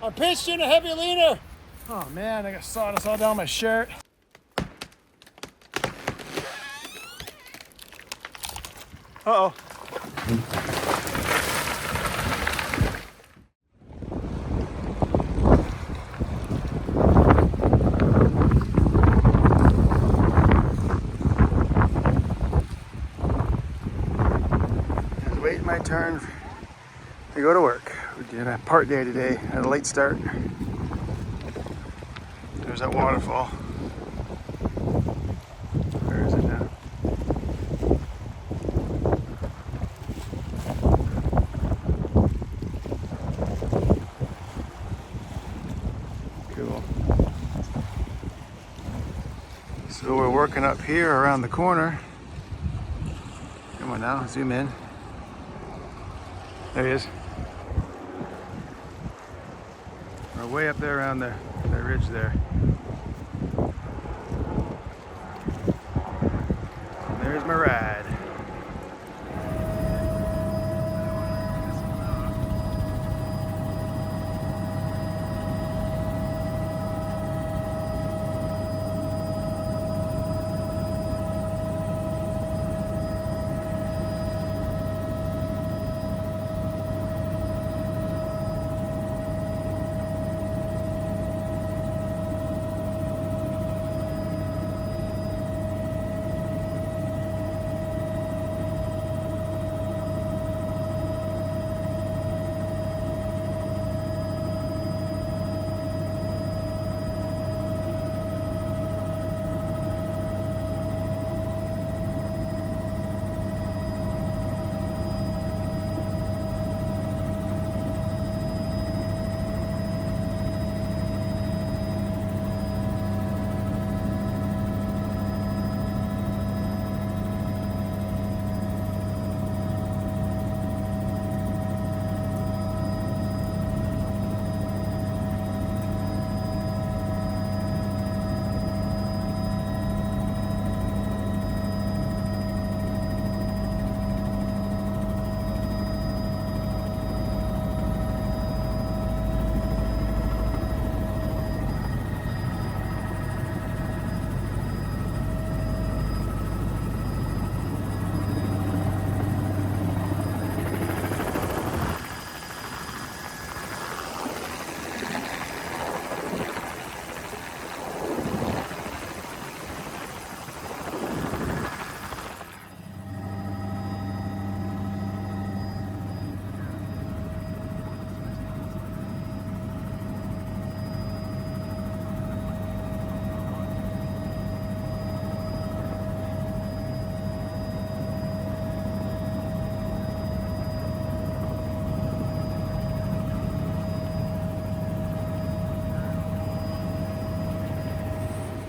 I'm pitched in a heavy leaner. Oh man, I got sawdust all down my shirt. Uh-oh. Just waiting my turn to go to work. We did a part day today, had a late start. There's that waterfall. Where is it now? Cool. So we're working up here around the corner. Come on now, zoom in. There he is. We're way up there around the ridge there. And there's my ride.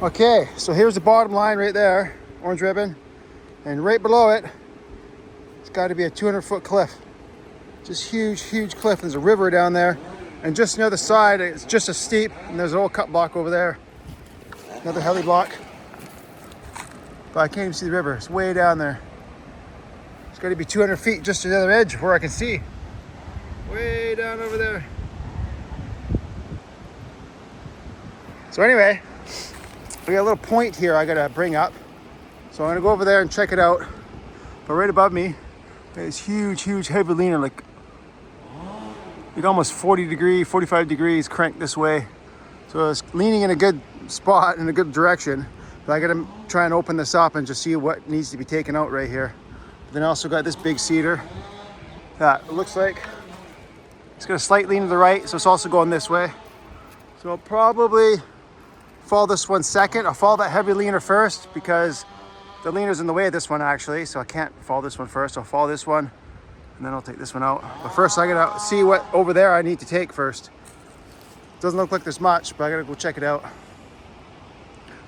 Okay, so here's the bottom line right there, orange ribbon, and right below it, it's got to be a 200-foot cliff. Just huge, huge cliff. There's a river down there, and just on the other side, it's just a steep, and there's an old cut block over there, another heli block. But I can't even see the river. It's way down there. It's got to be 200 feet just to the other edge where I can see. Way down over there. So anyway, we got a little point here I gotta bring up. So I'm gonna go over there and check it out. But right above me, there's huge, huge heavy leaner, like almost 45 degrees cranked this way. So it's leaning in a good spot, in a good direction. But I gotta try and open this up and just see what needs to be taken out right here. But then I also got this big cedar that it looks like it's got a slight lean to the right, so it's also going this way. So I'll probably fall this one second. I'll fall that heavy leaner first because the leaner's in the way of this one actually, so I can't fall this one first. I'll fall this one and then I'll take this one out. But first I gotta see what over there I need to take first. Doesn't look like there's much, but I gotta go check it out.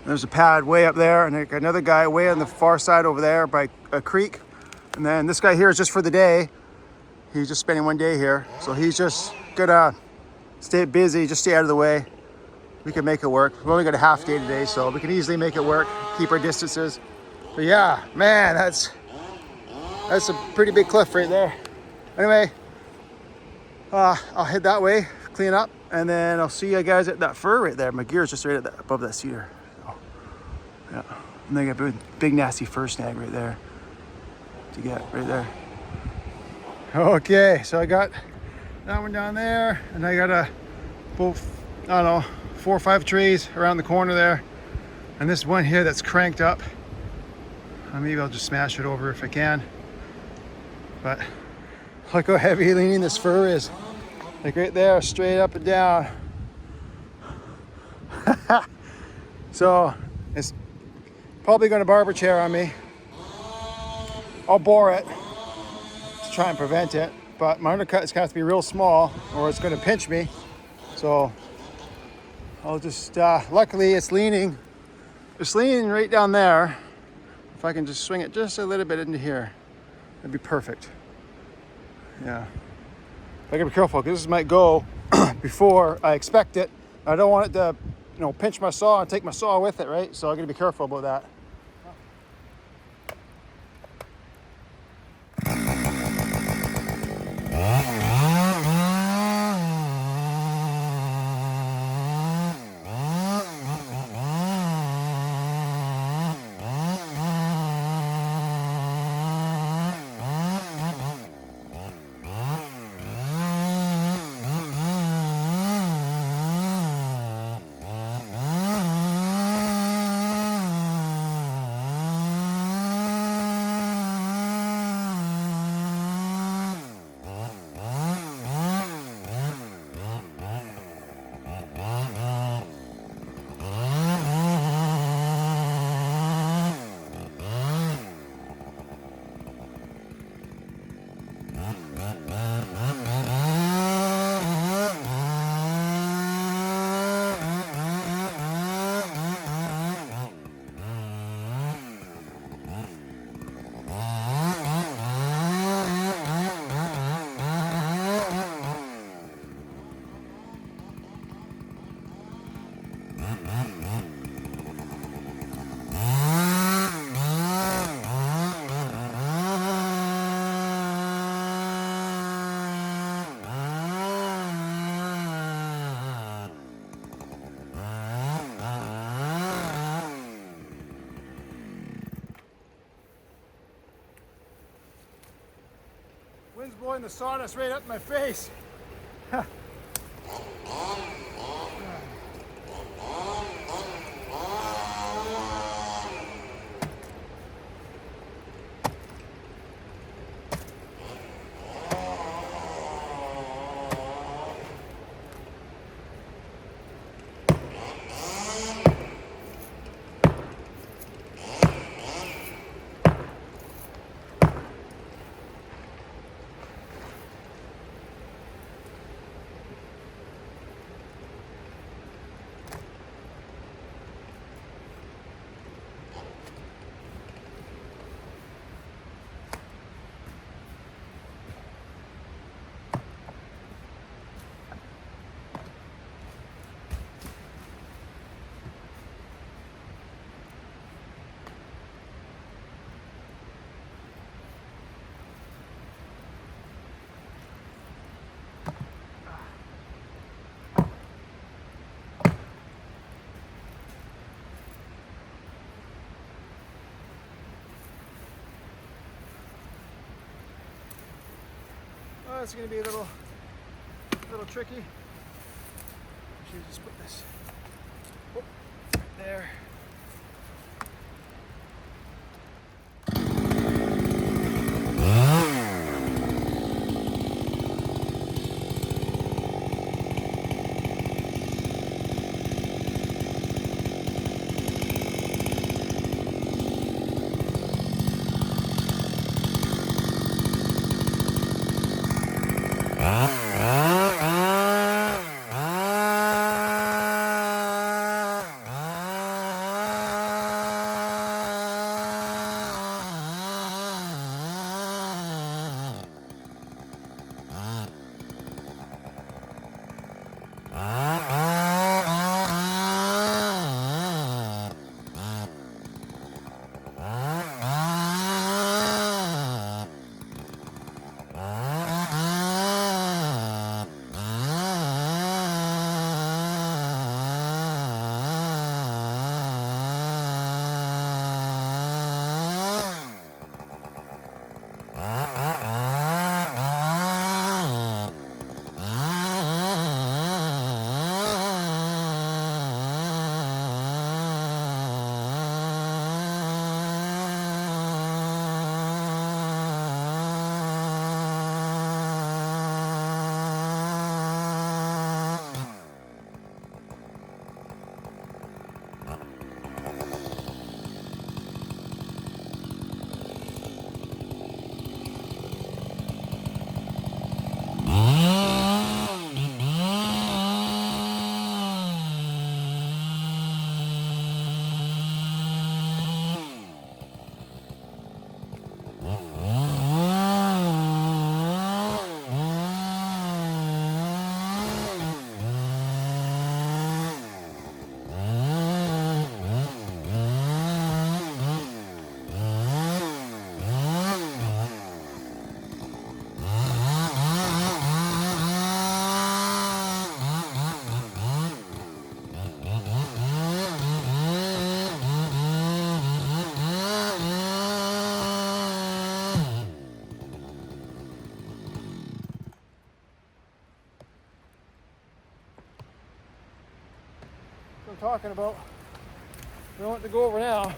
There's a pad way up there, and another guy way on the far side over there by a creek. And then this guy here is just for the day. He's just spending one day here, so he's just gonna stay busy, just stay out of the way. We can make it work. We've only got a half day today, so we can easily make it work, keep our distances. But yeah, man, that's a pretty big cliff right there. Anyway, I'll head that way, clean up, And then I'll see you guys at that fir right there. My gear is just right at that, above that cedar. So, yeah. And then I got a big nasty fir snag right there to get right there. Okay, so I got that one down there, and I got both, I don't know, 4 or 5 trees around the corner there. And this one here that's cranked up. Maybe I'll just smash it over if I can. But look how heavy leaning this fir is. Like right there, straight up and down. So it's probably going to barber chair on me. I'll bore it to try and prevent it, but my undercut is going to have to be real small or it's going to pinch me. So I'll just, luckily it's leaning right down there. If I can just swing it just a little bit into here, that'd be perfect. Yeah. I gotta be careful because this might go before I expect it. I don't want it to, pinch my saw and take my saw with it, right? So I gotta be careful about that. Wind's blowing the sawdust right up my face. Oh, it's going to be a little tricky. Should just put this right there. talking about. We don't want to go over now.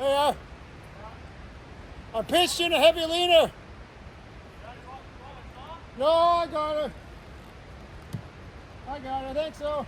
Hey, I'm pitched in a heavy leaner. No, I got it. I think so.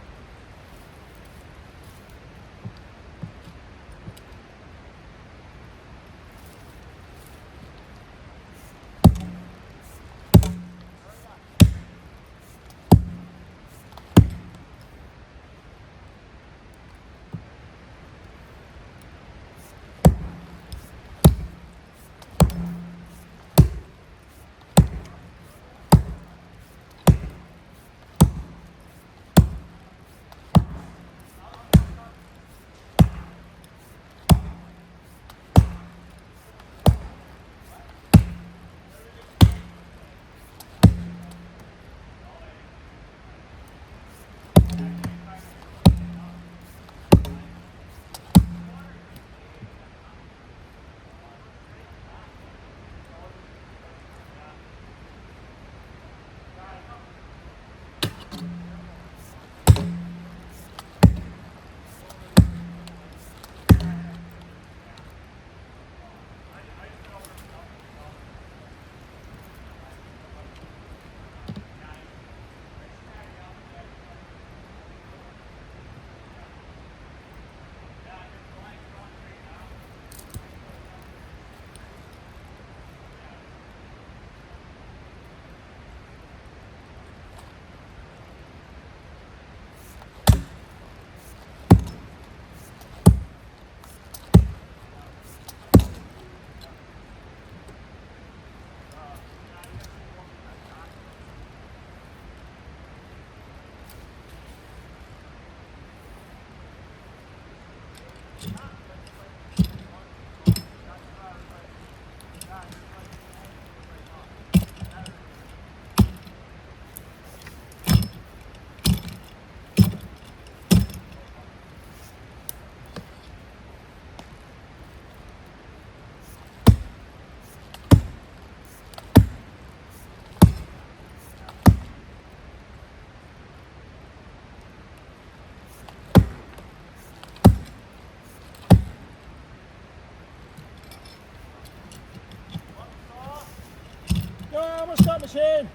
almost got my chain.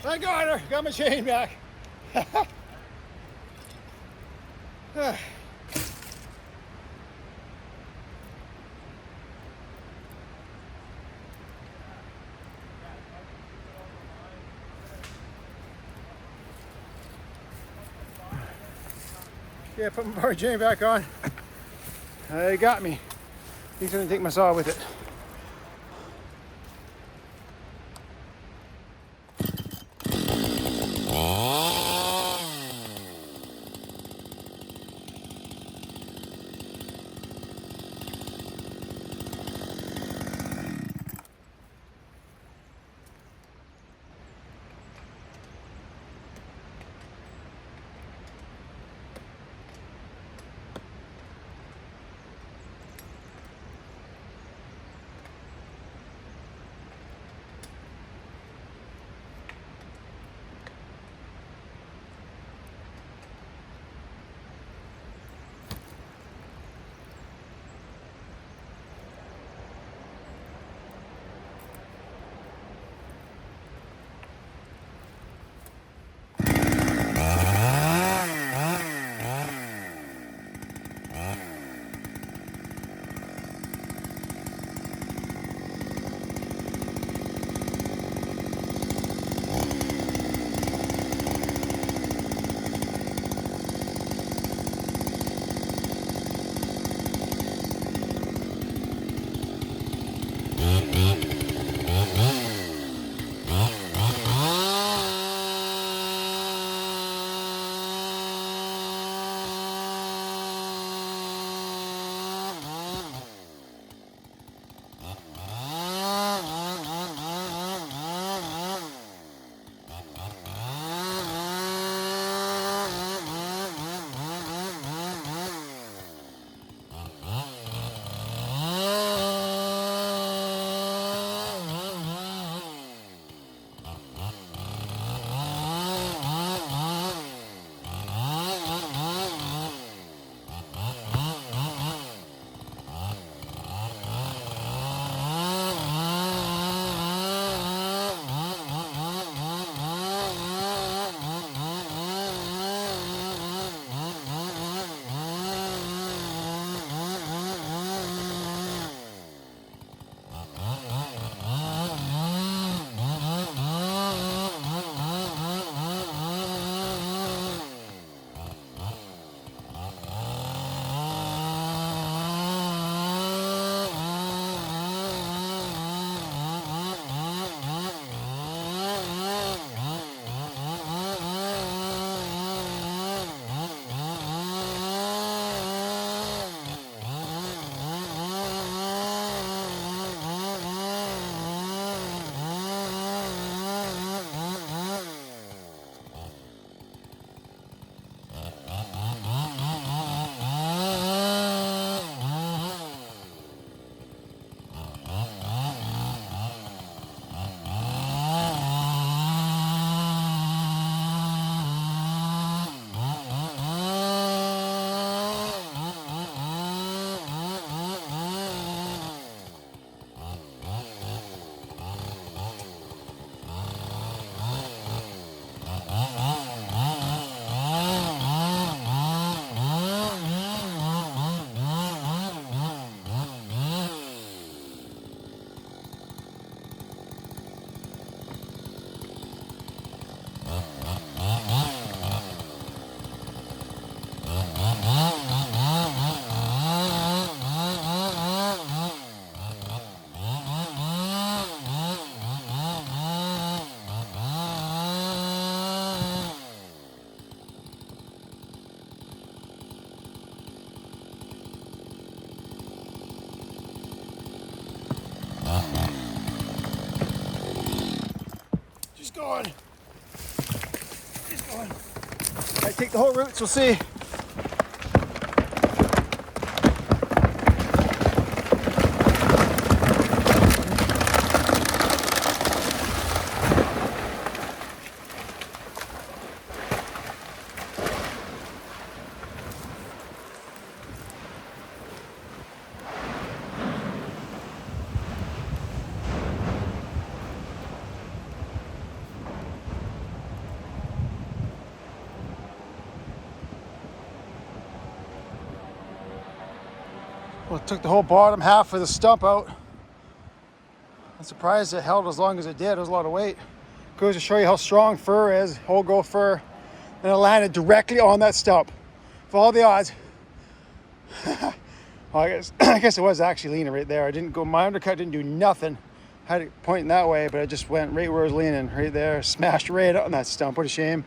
I got her. Got my chain back. Yeah, put my power chain back on. They got me. He's gonna take my saw with it. going. Just going. I take the whole route, so we'll see. Took the whole bottom half of the stump out. I'm surprised it held as long as it did. It was a lot of weight. Goes to show you how strong fur is, whole growth fur. And it landed directly on that stump. For all the odds. Well, I guess it was actually leaning right there. I didn't go, my undercut didn't do nothing. I had it pointing that way, but it just went right where I was leaning, right there. Smashed right on that stump. What a shame.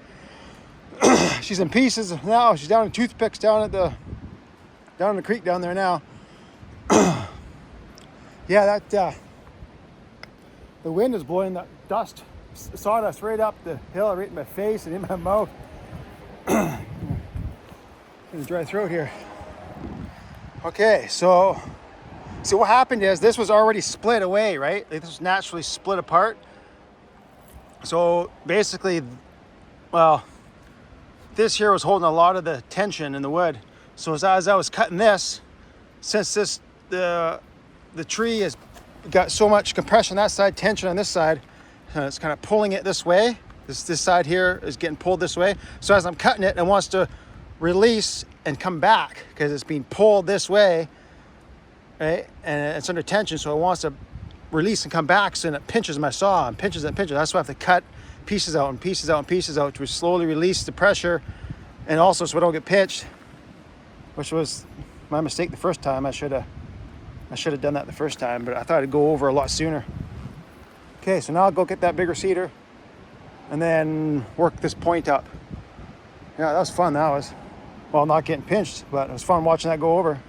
She's in pieces now. She's down in toothpicks down in the creek down there now. Yeah, that the wind is blowing that dust, sawdust right up the hill, right in my face and in my mouth. Got a dry throat here. Okay, so what happened is this was already split away, right? Like this was naturally split apart. So basically, well, this here was holding a lot of the tension in the wood. So as I was cutting this, since the tree has got so much compression on that side, tension on this side, it's kind of pulling it this way. This side here is getting pulled this way. So as I'm cutting it, it wants to release and come back because it's being pulled this way, right? And it's under tension, so it wants to release and come back. So then it pinches my saw and pinches and pinches. That's why I have to cut pieces out and pieces out and pieces out to slowly release the pressure, and also so I don't get pinched, which was my mistake the first time. I should have done that the first time, but I thought it'd go over a lot sooner. Okay, so now I'll go get that bigger cedar and then work this point up. Yeah, that was fun. That was, well, not getting pinched, but it was fun watching that go over.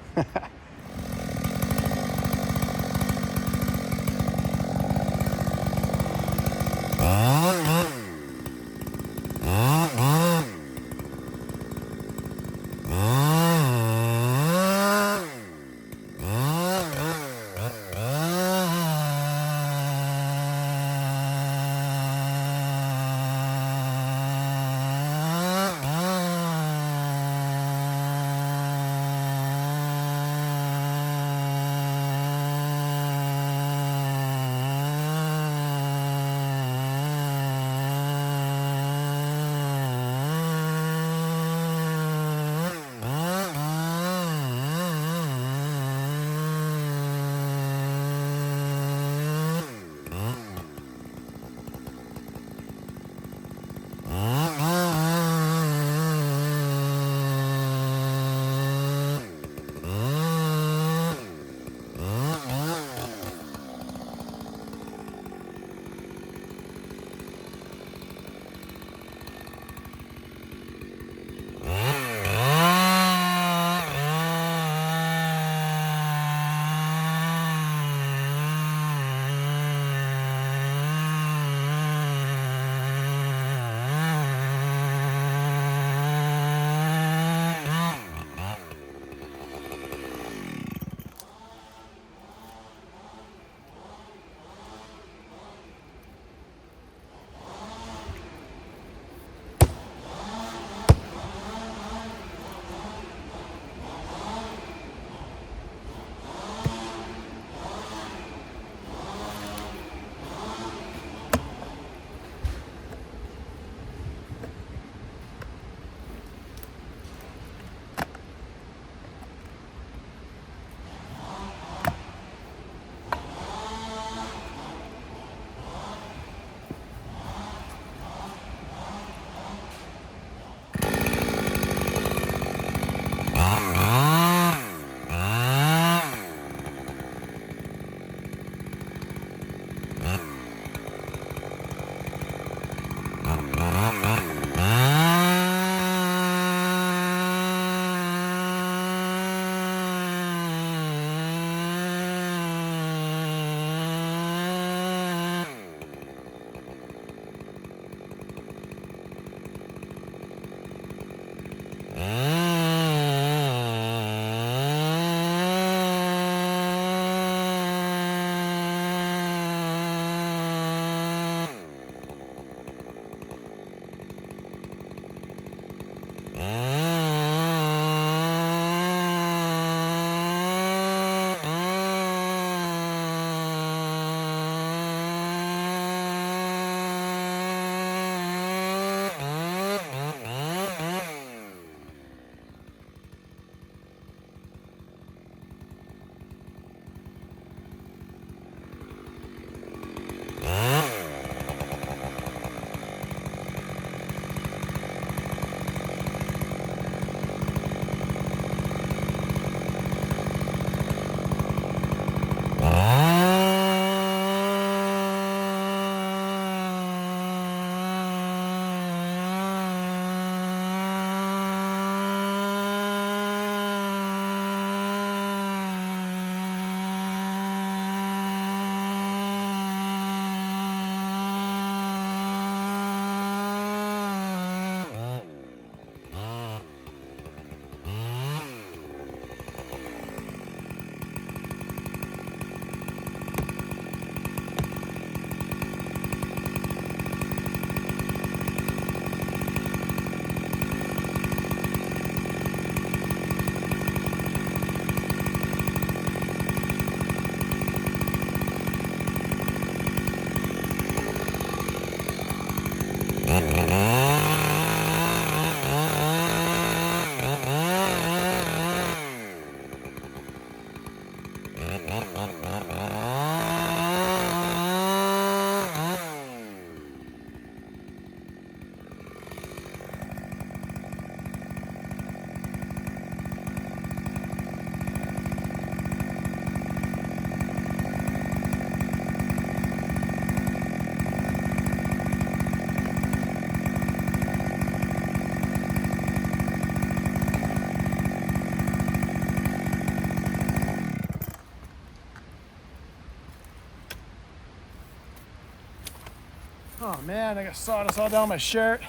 Oh man, I got sawdust all down my shirt,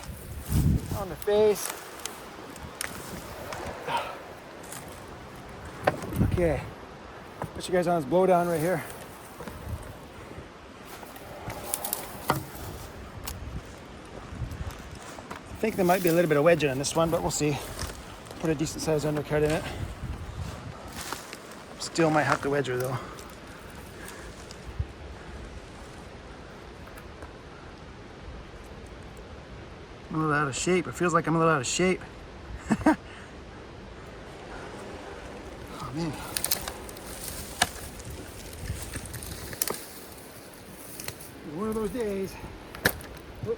on the face. Okay, put you guys on this blowdown right here. I think there might be a little bit of wedge in this one, but we'll see. Put a decent sized undercut in it. Still might have to wedge her though. I'm a little out of shape. It feels like I'm a little out of shape. Oh man. One of those days. Oop.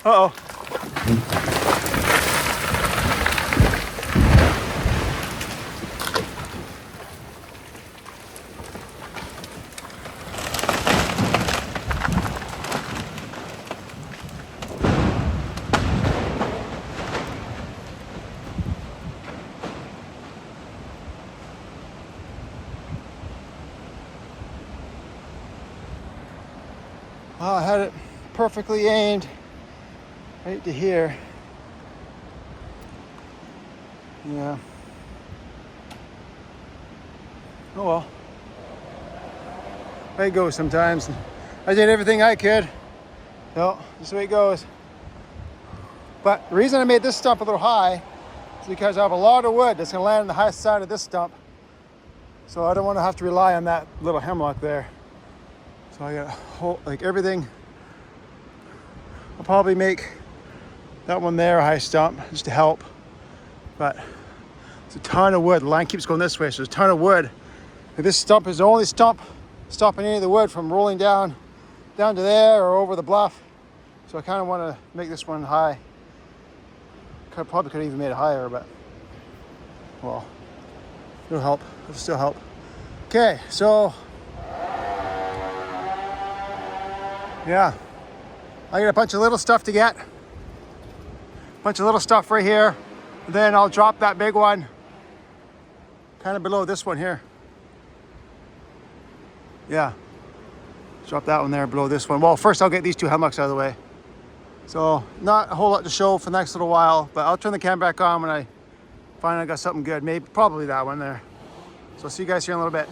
Uh-oh. Well, I had it perfectly aimed right to here. Yeah. Oh well. Way it goes sometimes. I did everything I could. So, this is the way it goes. But the reason I made this stump a little high is because I have a lot of wood that's going to land on the highest side of this stump. So I don't want to have to rely on that little hemlock there. So I got whole, like everything. I'll probably make that one there a high stump just to help. But it's a ton of wood. The line keeps going this way, so there's a ton of wood. And this stump is the only stump stopping any of the wood from rolling down to there or over the bluff. So I kind of want to make this one high. Probably could have even made it higher, but well, it'll help. It'll still help. Okay, so yeah, I got a bunch of little stuff to get. Bunch of little stuff right here. And then I'll drop that big one kind of below this one here. Yeah, drop that one there below this one. Well, first I'll get these two hemlocks out of the way. So not a whole lot to show for the next little while, but I'll turn the camera back on when I find I got something good. Maybe, probably that one there. So I'll see you guys here in a little bit.